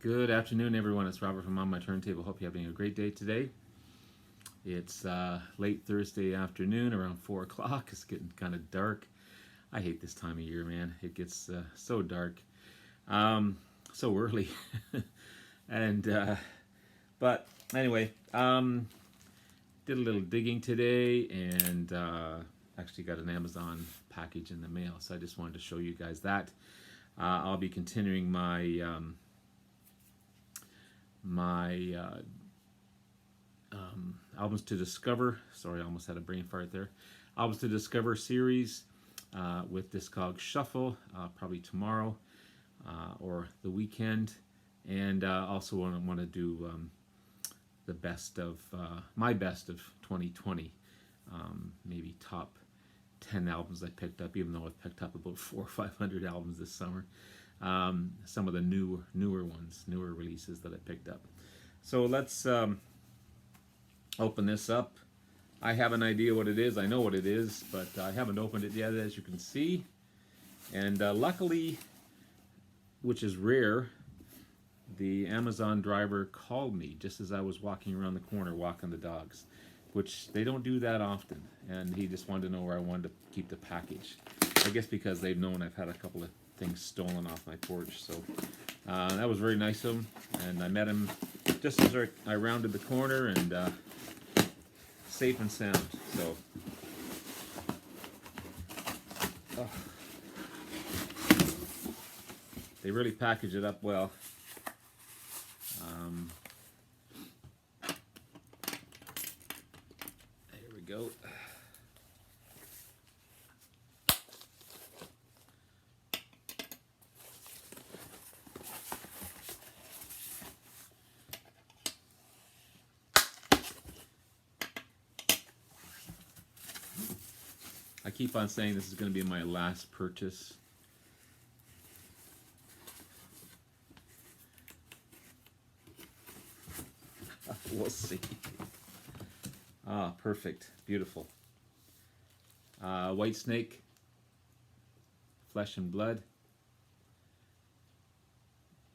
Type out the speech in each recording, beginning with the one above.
Good afternoon, everyone. It's Robert from On My Turntable. Hope you're having a great day today. It's late Thursday afternoon, around 4 o'clock. It's getting kind of dark. I hate this time of year, man. It gets so dark, so early. But anyway, did a little digging today and actually got an Amazon package in the mail. So I just wanted to show you guys that. I'll be continuing my Albums to Discover. Sorry, I almost had a brain fart there. Albums to Discover series with Discog Shuffle, probably tomorrow or the weekend. And also want to do the best of my best of 2020. Maybe top 10 albums I picked up, even though I've picked up about 400 or 500 albums this summer. Some of the newer ones, newer releases that I picked up. So let's open this up. I have an idea what it is. I know what it is, but I haven't opened it yet, as you can see. And luckily, which is rare, the Amazon driver called me just as I was walking around the corner walking the dogs, which they don't do that often. And he just wanted to know where I wanted to keep the package. I guess because they've known I've had a couple of things stolen off my porch. So that was very nice of him. And I met him just as I rounded the corner, and safe and sound. So they really package it up well. There we go. I keep on saying this is going to be my last purchase. We'll see. Ah, perfect. Beautiful. Whitesnake, Flesh and Blood.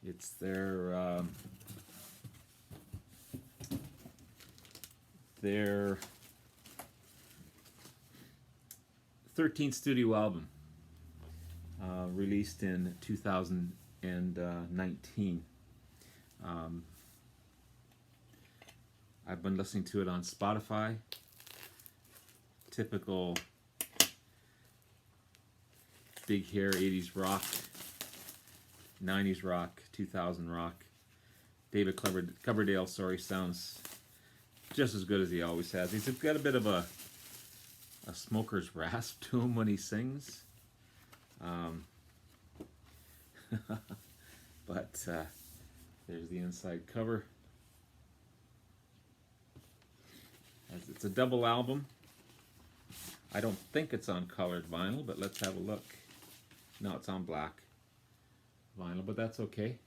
It's their 13th studio album, released in 2019. I've been listening to it on Spotify. Typical big hair 80s rock, 90s rock, 2000 rock. David Coverdale, sounds just as good as he always has. He's got a bit of a smoker's rasp to him when he sings. But there's the inside cover. It's a double album. I don't think it's on colored vinyl, but let's have a look. No, it's on black vinyl, but that's okay.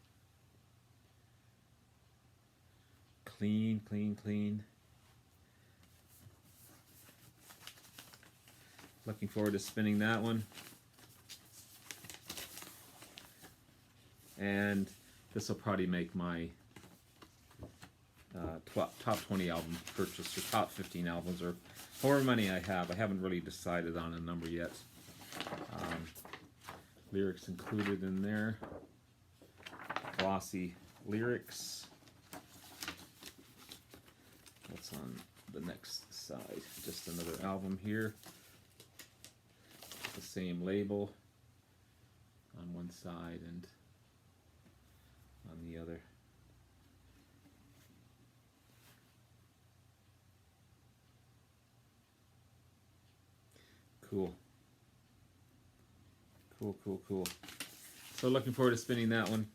Clean, clean, clean. Looking forward to spinning that one. And this will probably make my top 20 album purchase, or top 15 albums, or however many I have. I haven't really decided on a number yet. Lyrics included in there. Glossy lyrics. What's on the next side? Just another album here. The same label on one side and on the other. Cool. Cool, cool, cool. So looking forward to spinning that one.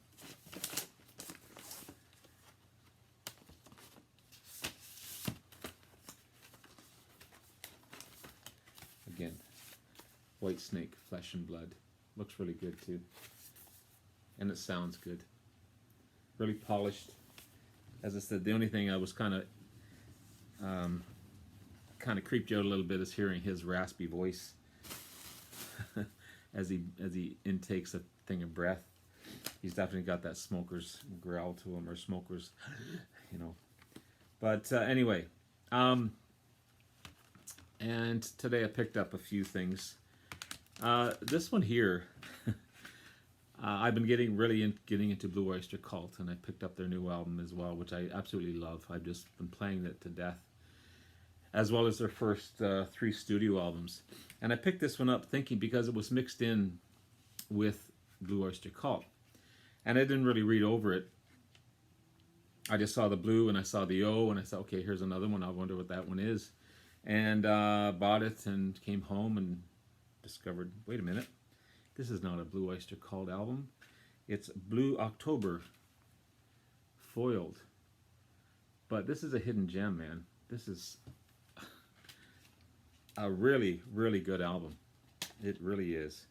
Again, Whitesnake, Flesh and Blood. Looks really good too. And it sounds good. Really polished. As I said, the only thing I was kind of creeped you out a little bit is hearing his raspy voice as he intakes a thing of breath. He's definitely got that smoker's growl to him, or smoker's, you know. But anyway, and today I picked up a few things. This one here, I've been getting into Blue Oyster Cult, and I picked up their new album as well, which I absolutely love. I've just been playing it to death, as well as their first 3 studio albums. And I picked this one up thinking, because it was mixed in with Blue Oyster Cult, and I didn't really read over it. I just saw the blue and I saw the O, and I thought, okay, here's another one. I wonder what that one is. And bought it and came home and discovered, wait a minute, this is not a Blue Oyster Cult album. It's Blue October foiled. But this is a hidden gem, man. This is a really, really good album. It really is.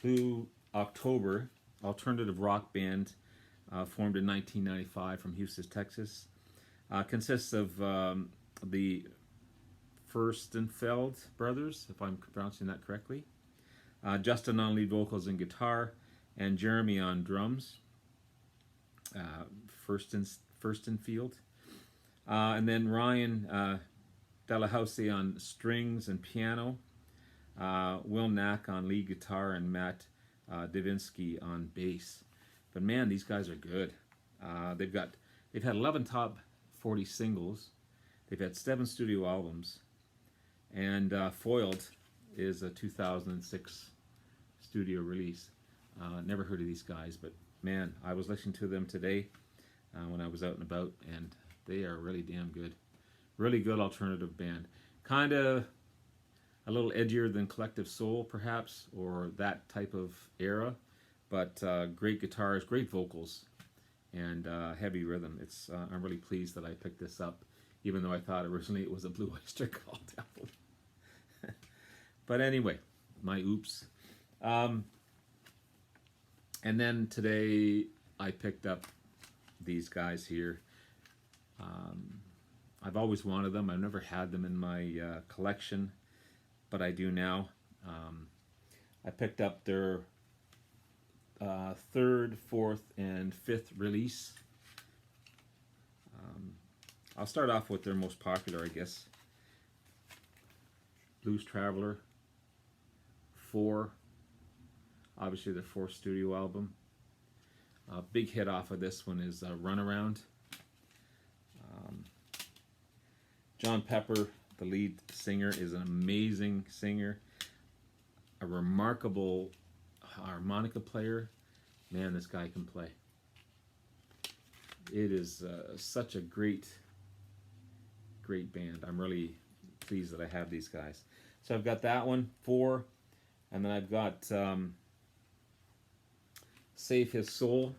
Blue October, alternative rock band, formed in 1995 from Houston, Texas. Consists of the Furstenfeld brothers, if I'm pronouncing that correctly. Justin on lead vocals and guitar, and Jeremy on drums. Furstenfeld. And then Ryan Delahousie on strings and piano. Will Knack on lead guitar, and Matt Davinsky on bass. But man, these guys are good. They've had 11 top 40 singles. They've had 7 studio albums, and Foiled is a 2006 studio release. Never heard of these guys, but man, I was listening to them today when I was out and about, and they are really damn good. Really good alternative band. Kind of a little edgier than Collective Soul, perhaps, or that type of era, but great guitars, great vocals, and heavy rhythm. I'm really pleased that I picked this up, even though I thought originally it was a Blue Oyster Cult album. But anyway, my oops. And then today I picked up these guys here. I've always wanted them. I've never had them in my collection, but I do now. I picked up their 3rd, 4th, and 5th release. I'll start off with their most popular, I guess. Blues Traveler 4, obviously their 4th studio album. Big hit off of this one is Runaround. John Pepper, the lead singer, is an amazing singer, a remarkable harmonica player. Man, this guy can play. It is such a great band. I'm really pleased that I have these guys. So I've got that one, 4, and then I've got Save His Soul,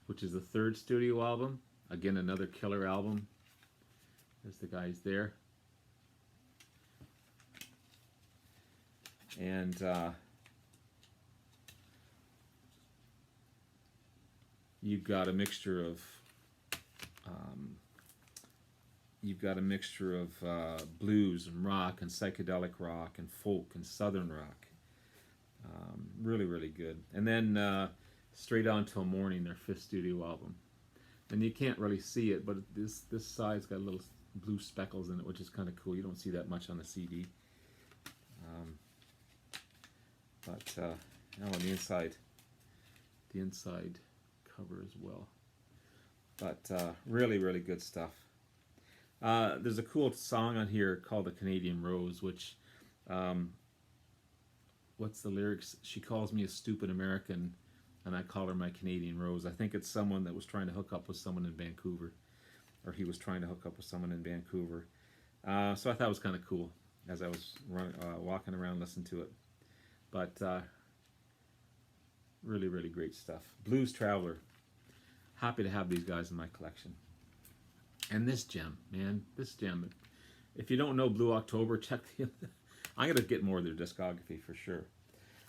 which is the 3rd studio album. Again, another killer album. There's the guys there. And you've got a mixture of blues and rock and psychedelic rock and folk and southern rock. Really, really good. And then Straight On Till Morning, their 5th studio album. And you can't really see it, but this side's got little blue speckles in it, which is kind of cool. You don't see that much on the CD. On the inside cover as well. But really, really good stuff. There's a cool song on here called The Canadian Rose, which, what's the lyrics? She calls me a stupid American, and I call her my Canadian Rose. I think it's someone that was trying to hook up with someone in Vancouver, or he was trying to hook up with someone in Vancouver. So I thought it was kind of cool as I was walking around listening to it. But really, really great stuff. Blues Traveler. Happy to have these guys in my collection. And this gem, man, this gem. If you don't know Blue October, check the... I'm going to get more of their discography for sure.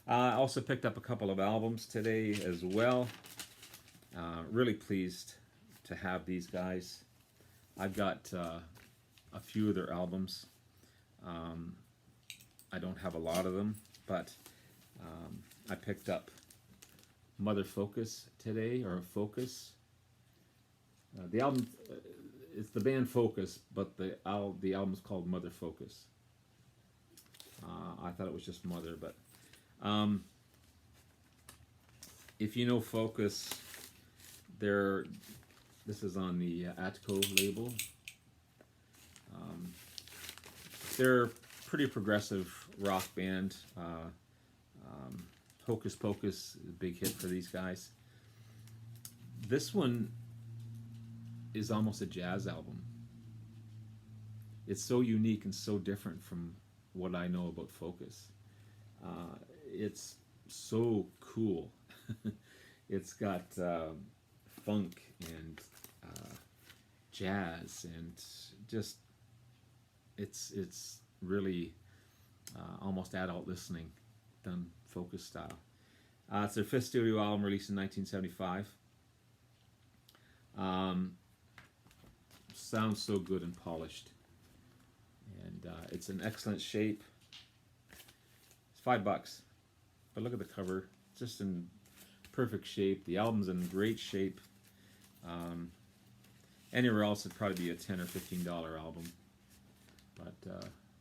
I also picked up a couple of albums today as well. Really pleased to have these guys. I've got a few of their albums. I don't have a lot of them, but I picked up Mother Focus today, or Focus. The album, it's the band Focus, but the album's called Mother Focus. I thought it was just Mother, but if you know Focus, this is on the Atco label. They're a pretty progressive rock band. Hocus Pocus is a big hit for these guys. This one is almost a jazz album. It's so unique and so different from what I know about Focus. It's so cool. It's got funk and jazz, and just it's really almost adult listening, done Focus style. It's their 5th studio album, released in 1975. Sounds so good and polished, and it's in excellent shape. It's $5, but look at the cover, it's just in perfect shape. The album's in great shape. Anywhere else it'd probably be a $10 or $15 album, but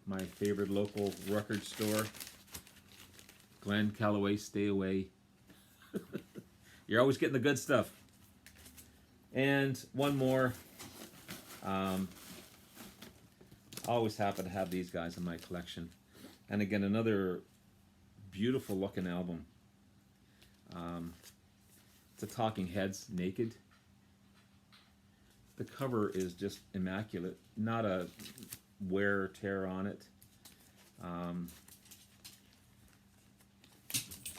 my favorite local record store, Glenn Calloway, stay away. You're always getting the good stuff. And one more. I always happen to have these guys in my collection. And again, another beautiful looking album. It's a Talking Heads, Naked. The cover is just immaculate. Not a wear or tear on it.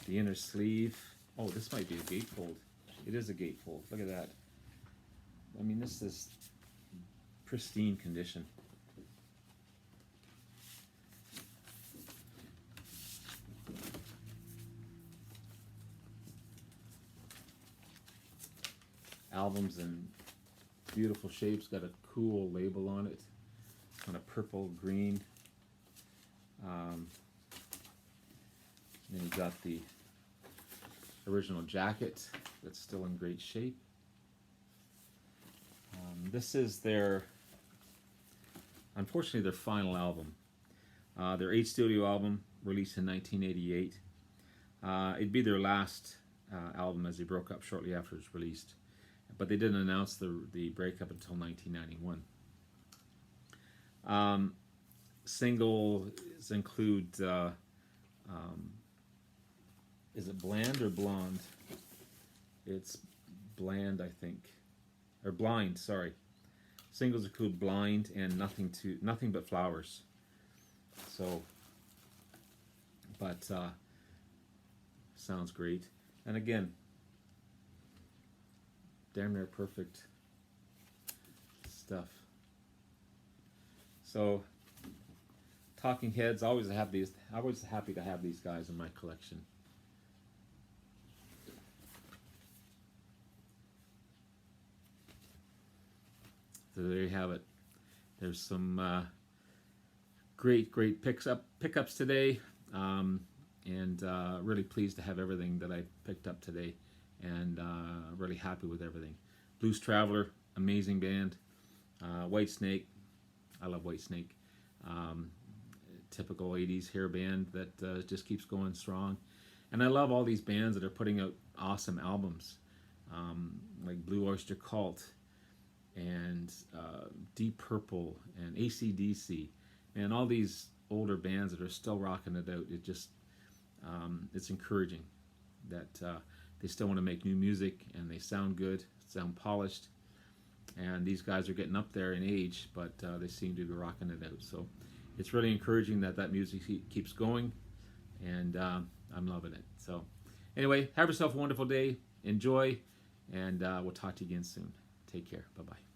The inner sleeve. Oh, this might be a gatefold. It is a gatefold. Look at that. I mean, this is pristine condition. Album's in beautiful shapes. Got a cool label on it. Kind of purple green. Then you've got the original jacket that's still in great shape. This is unfortunately, their final album. Their 8th studio album, released in 1988. It'd be their last album, as they broke up shortly after it was released. But they didn't announce the breakup until 1991. Singles include, is it Bland or Blonde? It's Bland, I think. Or Blind, sorry. Singles include Blind and Nothing But Flowers. So, but sounds great. And again, damn near perfect stuff. So, Talking Heads, always happy to have these guys in my collection. So there you have it. There's some great pickups today, and really pleased to have everything that I picked up today, and really happy with everything. Blues Traveler, amazing band. Whitesnake, I love Whitesnake. Typical 80s hair band that just keeps going strong. And I love all these bands that are putting out awesome albums, like Blue Oyster Cult and Deep Purple and AC/DC, and all these older bands that are still rocking it out. It just it's encouraging that they still want to make new music, and they sound good, sound polished, and these guys are getting up there in age, but they seem to be rocking it out. So it's really encouraging that music keeps going, and I'm loving it. So anyway, have yourself a wonderful day, enjoy, and we'll talk to you again soon. Take care. Bye-bye.